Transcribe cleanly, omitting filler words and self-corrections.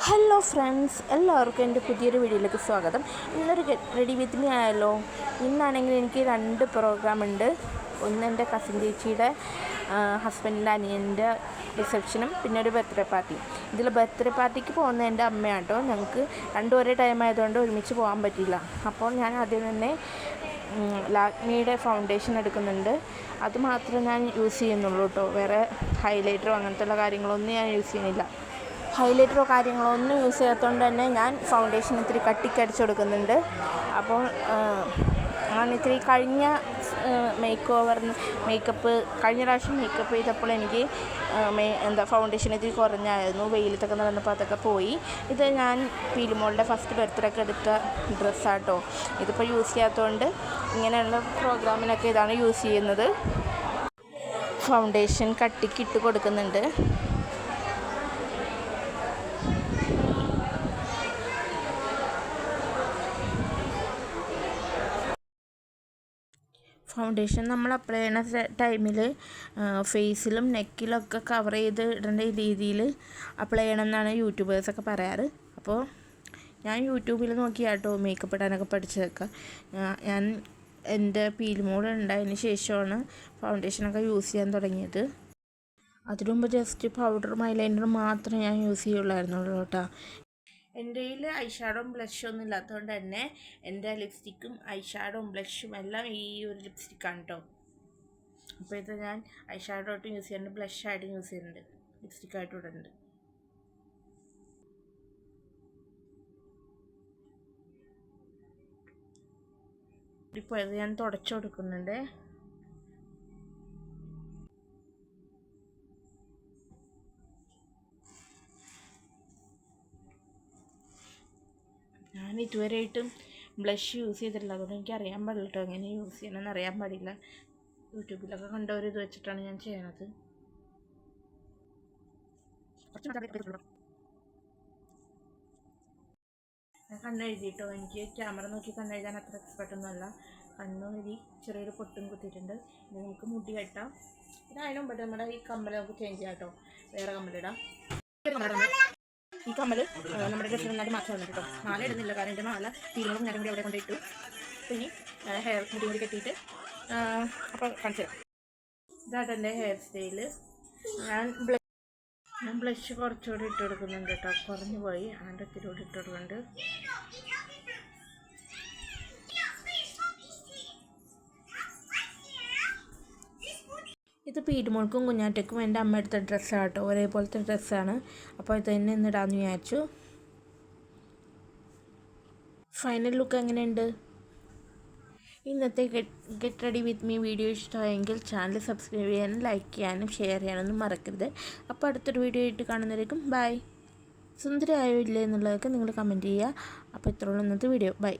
Hello friends, എല്ലാവർക്കും എൻ്റെ പുതിയൊരു വീഡിയോയിലേക്ക് സ്വാഗതം. ഇന്നൊരു ഗെറ്റ് റെഡി വിത്ത് മീ ആയല്ലോ. ഇന്നാണെങ്കിൽ എനിക്ക് 2 പ്രോഗ്രാം ഉണ്ട്. ഒന്ന് എൻ്റെ കസിൻ ചേച്ചിയുടെ ഹസ്ബൻഡിൻ്റെ അനിയൻ്റെ റിസപ്ഷനും പിന്നെ ഒരു ബർത്ത്ഡേ പാർട്ടി. ഇതിൽ ബർത്ത്ഡേ പാർട്ടിക്ക് പോകുന്ന എൻ്റെ അമ്മയാണ് കേട്ടോ. ഞങ്ങൾക്ക് രണ്ടും ഒരേ ടൈം ആയതുകൊണ്ട് ഒരുമിച്ച് പോകാൻ പറ്റില്ല. അപ്പോൾ ഞാൻ ആദ്യം തന്നെ ലാക്മിയുടെ ഫൗണ്ടേഷൻ എടുക്കുന്നുണ്ട്. അത് മാത്രമേ ഞാൻ യൂസ് ചെയ്യുന്നുള്ളൂ കേട്ടോ. വേറെ ഹൈലൈറ്ററോ അങ്ങനത്തെ കാര്യങ്ങളൊന്നും ഞാൻ യൂസ് ചെയ്യുന്നില്ല. ഹൈലൈറ്ററോ കാര്യങ്ങളോ ഒന്നും യൂസ് ചെയ്യാത്തതുകൊണ്ട് തന്നെ ഞാൻ ഫൗണ്ടേഷൻ ഇത്തിരി കട്ടിക്കടിച്ച് കൊടുക്കുന്നുണ്ട്. അപ്പോൾ ഞാൻ ഇത്തിരി കഴിഞ്ഞ കഴിഞ്ഞ പ്രാവശ്യം മേക്കപ്പ് ചെയ്തപ്പോൾ എനിക്ക് ഫൗണ്ടേഷൻ ഇത്തിരി കുറഞ്ഞായിരുന്നു. വെയിലത്തൊക്കെ നടന്നപ്പോൾ അതൊക്കെ പോയി. ഇത് ഞാൻ പീലുമോളുടെ ഫസ്റ്റ് ബർത്ത്ഡേക്ക് എടുത്ത ഡ്രസ്സാട്ടോ. ഇതിപ്പോൾ യൂസ് ചെയ്യാത്തതുകൊണ്ട് ഇങ്ങനെയുള്ള പ്രോഗ്രാമിനൊക്കെ ഇതാണ് യൂസ് ചെയ്യുന്നത്. ഫൗണ്ടേഷൻ കട്ടിക്ക് ഇട്ട് കൊടുക്കുന്നുണ്ട്. ഫൗണ്ടേഷൻ നമ്മൾ അപ്ലൈ ചെയ്യുന്ന ടൈമിൽ ഫേസിലും നെക്കിലൊക്കെ കവർ ചെയ്ത് ഇടേണ്ട രീതിയിൽ അപ്ലൈ ചെയ്യണമെന്നാണ് യൂട്യൂബേഴ്സൊക്കെ പറയാറ്. അപ്പോൾ ഞാൻ യൂട്യൂബിൽ നോക്കിയാട്ടോ മേക്കപ്പ് ഇടാനൊക്കെ പഠിച്ചതൊക്കെ. ഞാൻ എൻ്റെ പീലുമോൾ ഉണ്ടായതിന് ശേഷമാണ് ഫൗണ്ടേഷനൊക്കെ യൂസ് ചെയ്യാൻ തുടങ്ങിയത്. അതിനു മുമ്പ് ജസ്റ്റ് പൗഡറും ഐലൈനറും മാത്രമേ ഞാൻ യൂസ് ചെയ്യുള്ളായിരുന്നുള്ളൂ കേട്ടോ. എൻ്റെ കയ്യിൽ ഐഷാഡോയും ബ്ലഷും ഒന്നും ഇല്ലാത്തതുകൊണ്ട് തന്നെ എൻ്റെ ലിപ്സ്റ്റിക്കും ഐഷാഡോയും ബ്ലഷും എല്ലാം ഈ ഒരു ലിപ്സ്റ്റിക്കാണ് കേട്ടോ. അപ്പോൾ ഇത് ഞാൻ ഐഷാഡോ ആയിട്ടും യൂസ് ചെയ്യുന്നുണ്ട്, ബ്ലഷായിട്ടും യൂസ് ചെയ്യുന്നുണ്ട്, ലിപ്സ്റ്റിക്കായിട്ടും ഇടുന്നുണ്ട്. ഇപ്പോൾ ഇത് ഞാൻ തുടച്ചു കൊടുക്കുന്നുണ്ട്. ഞാൻ ഇതുവരെയായിട്ടും ബ്ലഷ് യൂസ് ചെയ്തിട്ടില്ല. അതുകൊണ്ട് എനിക്ക് അറിയാൻ പാടില്ല കേട്ടോ, എങ്ങനെ യൂസ് ചെയ്യണമെന്ന് അറിയാൻ പാടില്ല. യൂട്യൂബിലൊക്കെ കണ്ടവർ ഇത് വെച്ചിട്ടാണ് ഞാൻ ചെയ്യണത്. ഞാൻ കണ്ണെഴുതിയിട്ടോ. എനിക്ക് ക്യാമറ നോക്കി കണ്ണെഴുതാൻ അത്ര എക്സ്പെർട്ടൊന്നും അല്ല. കണ്ണെഴുതി ചെറിയൊരു പൊട്ടും കുത്തിയിട്ടുണ്ട്. ഇനി നമുക്ക് മുടി കെട്ടാം. പിന്നെ അതിന് മുമ്പ് നമ്മുടെ ഈ കമ്മൽ നമുക്ക് ചേഞ്ച് ചെയ്യാം കേട്ടോ. വേറെ കമ്മലിടാം. ഈ കമ്മൽ നമ്മുടെ ഡ്രസ്സിൽ നന്നായിട്ട് മാറ്റം വന്നിട്ട് കേട്ടോ. മാല ഇടുന്നില്ല, കാരണം എൻ്റെ മാല തീരുമാനം നേരം കൂടി അവിടെ കൊണ്ടിട്ടു. അപ്പോൾ ഇനി മുടി കൂടി കെട്ടിയിട്ട് അപ്പോൾ കാണിച്ചു തരാം. ഇതായിട്ട് എൻ്റെ ഹെയർ സ്റ്റൈല്. ഞാൻ ബ്ലഷ് കുറച്ചുകൂടി ഇട്ട് കൊടുക്കുന്നുണ്ട് കേട്ടോ. കുറഞ്ഞു പോയി, അതിൻ്റെ ഇത്തിരി കൂടി ഇട്ട് കൊടുക്കുന്നുണ്ട്. ഇത് പീലുമോൾക്കും കുഞ്ഞാറ്റയ്ക്കും എൻ്റെ അമ്മ എടുത്ത ഡ്രസ്സാണ് കേട്ടോ. ഒരേപോലത്തെ ഡ്രസ്സാണ്. അപ്പോൾ ഇത് തന്നെ ഇന്നിടാമെന്ന് വിചാരിച്ചു. ഫൈനൽ ലുക്ക് എങ്ങനെയുണ്ട്? ഇന്നത്തെ get ready with me video ഇഷ്ടമായെങ്കിൽ ചാനൽ സബ്സ്ക്രൈബ് ചെയ്യാനും ലൈക്ക് ചെയ്യാനും ഷെയർ ചെയ്യാനൊന്നും മറക്കരുത്. അപ്പോൾ അടുത്തൊരു വീഡിയോ ആയിട്ട് കാണുന്നവരേക്കും ബൈ. സുന്ദരിയായോ ഇല്ലേ എന്നുള്ളതൊക്കെ നിങ്ങൾ കമൻറ്റ് ചെയ്യുക. അപ്പോൾ ഇത്രയുള്ള ഇന്നത്തെ വീഡിയോ. ബൈ.